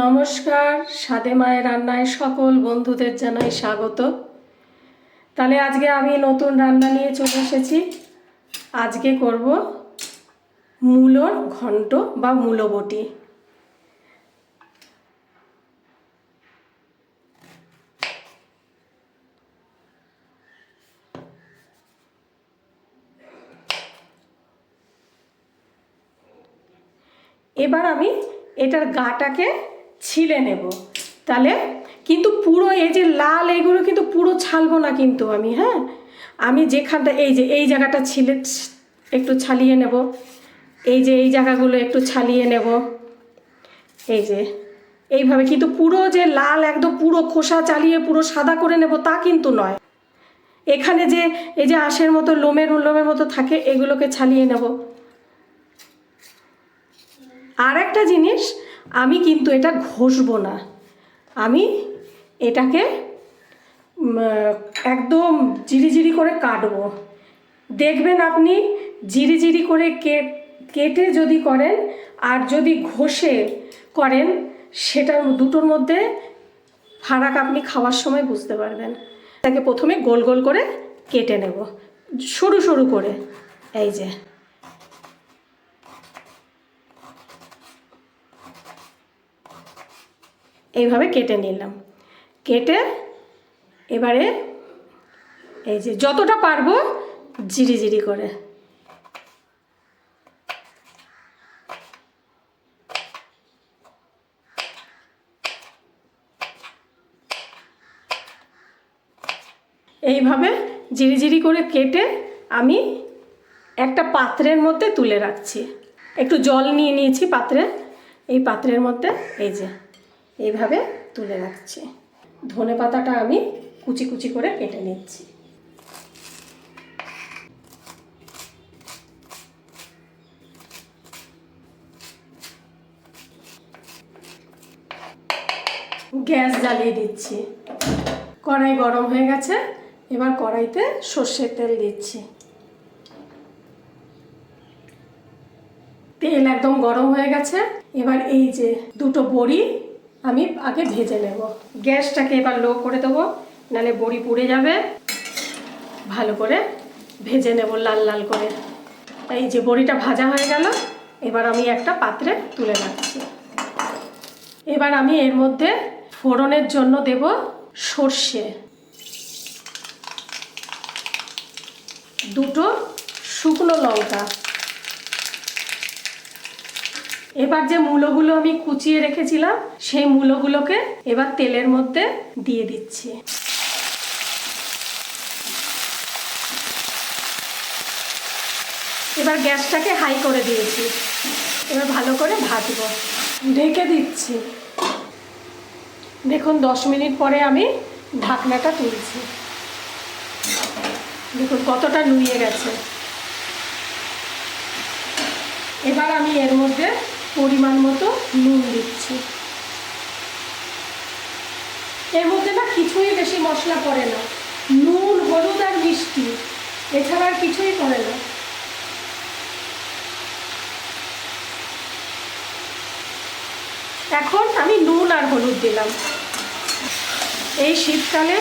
নমস্কার, স্বাদে মায়ের রান্নায় সকল বন্ধুদের জানাই স্বাগত। তাহলে আজকে আমি নতুন রান্না নিয়ে চলে এসেছি। আজকে করব মূলোর ঘন্ট বা মূলো বটি। এবার আমি এটার গাটাকে ছিলে নেব। তাহলে কিন্তু পুরো এই যে লাল এগুলো কিন্তু পুরো ছালবো না কিন্তু আমি যেখানটা এই জায়গাটা ছিলে একটু ছালিয়ে নেব, এই জায়গাগুলো একটু ছালিয়ে নেব, এইভাবে। কিন্তু পুরো যে লাল একদম পুরো খোসা চালিয়ে পুরো সাদা করে নেব তা কিন্তু নয়। এখানে যে এই যে আঁশের মতো লোমের মতো থাকে এগুলোকে ছালিয়ে নেব। আর একটা জিনিস, আমি কিন্তু এটা ঘষবো না, আমি এটাকে একদম জিরি করে কাটবো। দেখবেন আপনি জিরি করে কেটে যদি করেন আর যদি ঘষে করেন, সেটার দুটোর মধ্যে ফারাক আপনি খাওয়ার সময় বুঝতে পারবেন। তাকে প্রথমে গোল গোল করে কেটে নেব, সরু করে। এইভাবে কেটে নিলাম। কেটে এবারে যতটা পারবো জিরি করে এইভাবে জিরি করে কেটে আমি একটা পাত্রের মধ্যে তুলে রাখছি। একটু জল নিয়ে নিয়েছি পাত্রে, এই পাত্রের মধ্যে এইভাবে তুলে রাখছি। ধনে পাতাটা আমি কুচি করে কেটে নিচ্ছি। গ্যাস জ্বালিয়ে দিচ্ছি। কড়াই গরম হয়ে গেছে, এবার কড়াইতে সর্ষের তেল দিচ্ছি। তেল একদম গরম হয়ে গেছে। এবার এই যে দুটো বড়ি আমি আগে ভেজে নেব। গ্যাসটাকে এবার লো করে দেবো, নাহলে বড়ি পুড়ে যাবে। ভালো করে ভেজে নেব লাল করে। এই যে বড়িটা ভাজা হয়ে গেল, এবার আমি একটা পাত্রে তুলে রাখছি। এবার আমি এর মধ্যে ফোড়নের জন্য দেব সর্ষে, দুটো শুকনো লঙ্কা। এবার যে মূলোগুলো আমি কুচিয়ে রেখেছিলাম সেই মূলোগুলোকে এবার তেলের মধ্যে দিয়ে দিচ্ছি। এবার গ্যাসটাকে হাই করে দিয়েছি। এবার ভালো করে ভাজবো, ঢেকে দিচ্ছি। দেখুন 10 মিনিট পরে আমি ঢাকনাটা তুলছি। দেখুন কতটা নুয়ে গেছে। এবার আমি এর মধ্যে পরিমাণ মতো নুন দিচ্ছি। এর মধ্যে না কিছুই বেশি মশলা পড়ে না, নুন, হলুদ আর মিষ্টি, এছাড়া আর কিছুই পড়ে না। এখন আমি নুন আর হলুদ দিলাম। এই শীতকালে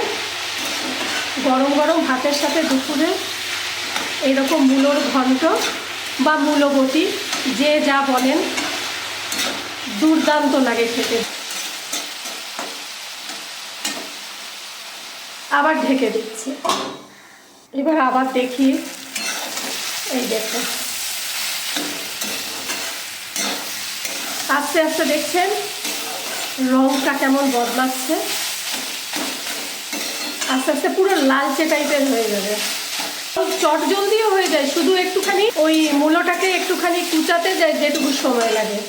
গরম ভাতের সাথে দুপুরে এইরকম মূলোর ঘন্ট বা মূলো বটি, যে যা বলেন, দুর্দান্ত লাগে খেতে। আবার ঢেকে দিচ্ছি। এবার আবার দেখি, এই দেখুন আস্তে আস্তে দেখছেন রংটা কেমন বদলাচ্ছে। আস্তে আস্তে পুরো লালচে টাইপের হয়ে যাবে। চট জলদিও হয়ে যায়, শুধু একটুখানি ওই মূলোটাকে একটুখানি কুচাতে যায় যেটুকু সময় লাগে।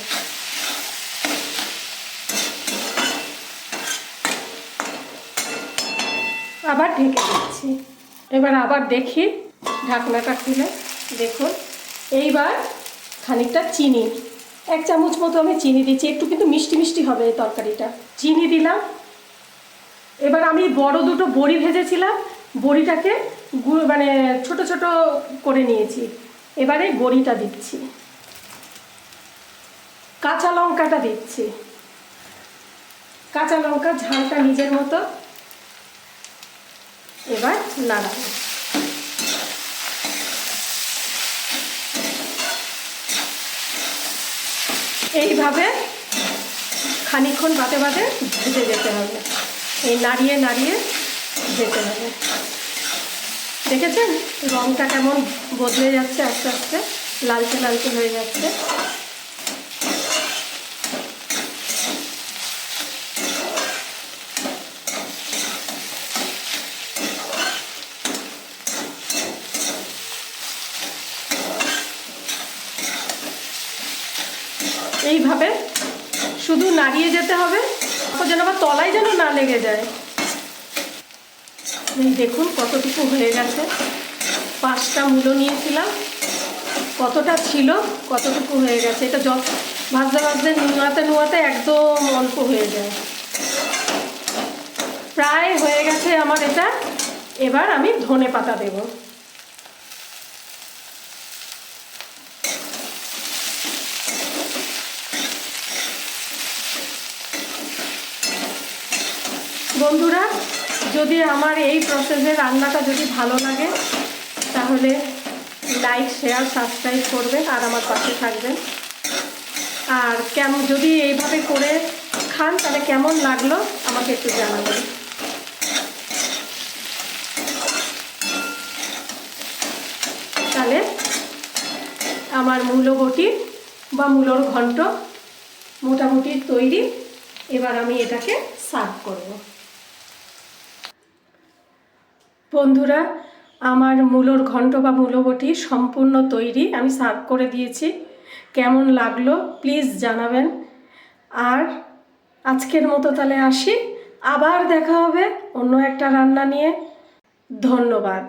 আবার ঢেকে দিচ্ছি। এবার আবার দেখি, ঢাকনাটা খুলে দেখুন। এইবার খানিকটা চিনি, 1 চামচ মতো আমি চিনি দিচ্ছি। একটু কিন্তু মিষ্টি হবে এই তরকারিটা। চিনি দিলাম। এবার আমি বড় দুটো বড়ি ভেজেছিলাম, বড়িটাকে ছোট করে নিয়েছি। এবারে বড়িটা দিচ্ছি, কাঁচা লঙ্কাটা দিচ্ছি, কাঁচা লঙ্কা ঝালটা নিজের মতো। এবার নাড়াবো। এইভাবে খানিকক্ষণ বাদে বাদে ভেজে যেতে হবে, এই নাড়িয়ে নাড়িয়ে যেতে হবে। দেখেছেন রঙটা কেমন বদলে যাচ্ছে, আস্তে আস্তে লালচে লালচে হয়ে যাচ্ছে। এইভাবে শুধু নাড়িয়ে যেতে হবে, যেন আবার তলায় যেন না লেগে যায়। দেখুন কতটুকু হয়ে গেছে। 5টা মূলো নিয়েছিলাম, কতটা ছিল কতটুকু হয়ে গেছে। এটা যত ভাজতে ভাজতে নোয়াতে একদম অল্প হয়ে যায়। প্রায় হয়ে গেছে আমার এটা। এবার আমি ধনে পাতা দেব। বন্ধুরা, যদি আমার এই প্রসেসের রান্নাটা যদি ভালো লাগে তাহলে লাইক, শেয়ার, সাবস্ক্রাইব করবেন আর আমার পাশে থাকবেন। আর যদি এইভাবে করে খান তাহলে কেমন লাগলো আমাকে একটু জানাবেন। তাহলে আমার মূলো বটি বা মূলোর ঘন্ট মোটামুটি তৈরি। এবার আমি এটাকে সার্ভ করব। বন্ধুরা, আমার মূলোর ঘন্ট বা মূলো বটি সম্পূর্ণ তৈরি, আমি সার্ভ করে দিয়েছি। কেমন লাগলো প্লিজ জানাবেন। আর আজকের মতো তাহলে আসি, আবার দেখা হবে অন্য একটা রান্না নিয়ে। ধন্যবাদ।